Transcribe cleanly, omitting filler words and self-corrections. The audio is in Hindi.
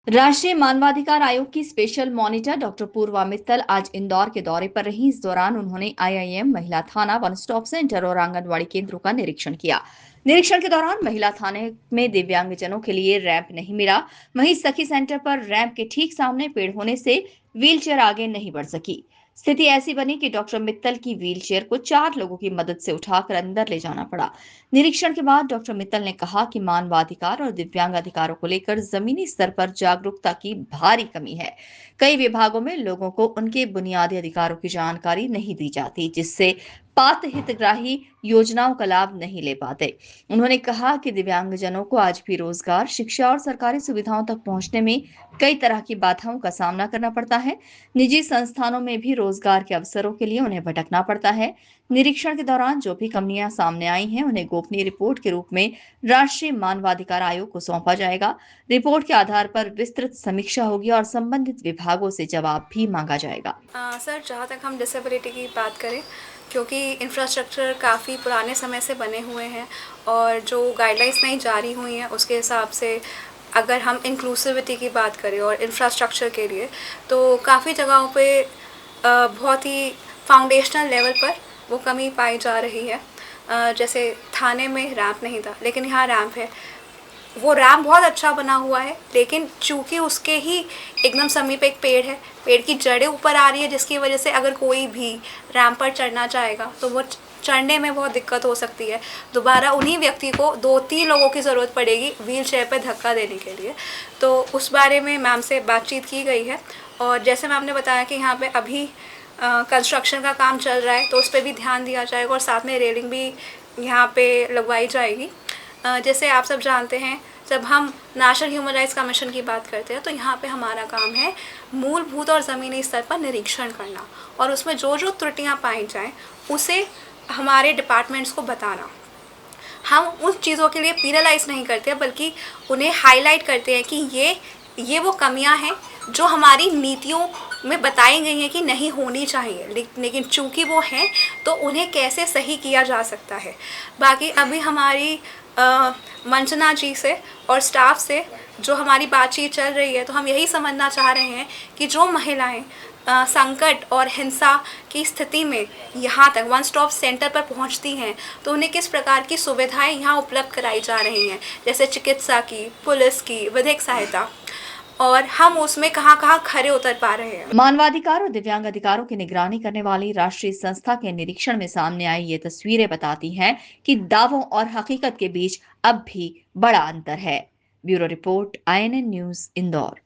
राष्ट्रीय मानवाधिकार आयोग की स्पेशल मॉनिटर डॉक्टर पूर्वा मित्तल आज इंदौर के दौरे पर रहीं। इस दौरान उन्होंने आईआईएम, महिला थाना, वन स्टॉप सेंटर और आंगनवाड़ी केंद्रों का निरीक्षण किया। निरीक्षण के दौरान महिला थाने में दिव्यांगजनों के लिए रैंप नहीं मिला। वहीं सखी सेंटर पर रैंप के ठीक सामने पेड़ होने से व्हीलचेयर आगे नहीं बढ़ सकी। स्थिति ऐसी बनी कि डॉक्टर मित्तल की व्हीलचेयर को 4 लोगों की मदद से उठाकर अंदर ले जाना पड़ा। निरीक्षण के बाद डॉक्टर मित्तल ने कहा कि मानवाधिकार और दिव्यांग अधिकारों को लेकर जमीनी स्तर पर जागरूकता की भारी कमी है। कई विभागों में लोगों को उनके बुनियादी अधिकारों की जानकारी नहीं दी जाती, जिससे पात्र हितग्राही योजनाओं का लाभ नहीं ले पाते। उन्होंने कहा कि दिव्यांगजनों को आज भी रोजगार, शिक्षा और सरकारी सुविधाओं तक पहुंचने में कई तरह की बाधाओं का सामना करना पड़ता है। निजी संस्थानों में भी रोजगार के अवसरों के लिए उन्हें भटकना पड़ता है। निरीक्षण के दौरान जो भी कमियां सामने आई हैं, उन्हें गोपनीय रिपोर्ट के रूप में राष्ट्रीय मानवाधिकार आयोग को सौंपा जाएगा। रिपोर्ट के आधार पर विस्तृत समीक्षा होगी और संबंधित विभागों से जवाब भी मांगा जाएगा। सर, जहाँ तक हम डिसेबिलिटी की बात करें, क्योंकि इंफ्रास्ट्रक्चर काफ़ी पुराने समय से बने हुए हैं और जो गाइडलाइंस नई जारी हुई हैं उसके हिसाब से अगर हम इंक्लूसिविटी की बात करें और इंफ्रास्ट्रक्चर के लिए, तो काफ़ी जगहों पे बहुत ही फाउंडेशनल लेवल पर वो कमी पाई जा रही है। जैसे थाने में रैंप नहीं था, लेकिन यहाँ रैंप है। वो रैंप बहुत अच्छा बना हुआ है, लेकिन चूंकि उसके ही एकदम समीप एक पेड़ है, पेड़ की जड़ें ऊपर आ रही है, जिसकी वजह से अगर कोई भी रैंप पर चढ़ना चाहेगा तो वो चढ़ने में बहुत दिक्कत हो सकती है। दोबारा उन्हीं व्यक्ति को 2-3 लोगों की ज़रूरत पड़ेगी व्हील चेयर पर धक्का देने के लिए। तो उस बारे में मैम से बातचीत की गई है और जैसे मैम ने बताया कि यहाँ पे अभी कंस्ट्रक्शन का काम चल रहा है, तो उस पर भी ध्यान दिया जाएगा और साथ में रेलिंग भी यहाँ पे लगवाई जाएगी। जैसे आप सब जानते हैं, जब हम नेशनल ह्यूमन राइट्स कमीशन की बात करते हैं तो यहाँ पे हमारा काम है मूलभूत और ज़मीनी स्तर पर निरीक्षण करना और उसमें जो जो त्रुटियाँ पाई जाएँ उसे हमारे डिपार्टमेंट्स को बताना। हम उन चीज़ों के लिए पीनलाइज नहीं करते, बल्कि उन्हें हाईलाइट करते हैं कि ये वो कमियां हैं जो हमारी नीतियों में बताई गई हैं कि नहीं होनी चाहिए, लेकिन चूंकि वो हैं तो उन्हें कैसे सही किया जा सकता है। बाकी अभी हमारी मंजना जी से और स्टाफ से जो हमारी बातचीत चल रही है, तो हम यही समझना चाह रहे हैं कि जो महिलाएं संकट और हिंसा की स्थिति में यहाँ तक वन स्टॉप सेंटर पर पहुँचती हैं, तो उन्हें किस प्रकार की सुविधाएं यहाँ उपलब्ध कराई जा रही हैं, जैसे चिकित्सा की, पुलिस की, विधिक सहायता, और हम उसमें कहाँ कहाँ खरे उतर पा रहे हैं। मानवाधिकार और दिव्यांग अधिकारों की निगरानी करने वाली राष्ट्रीय संस्था के निरीक्षण में सामने आई ये तस्वीरें बताती हैं कि दावों और हकीकत के बीच अब भी बड़ा अंतर है। Bureau report, INN news, Indore.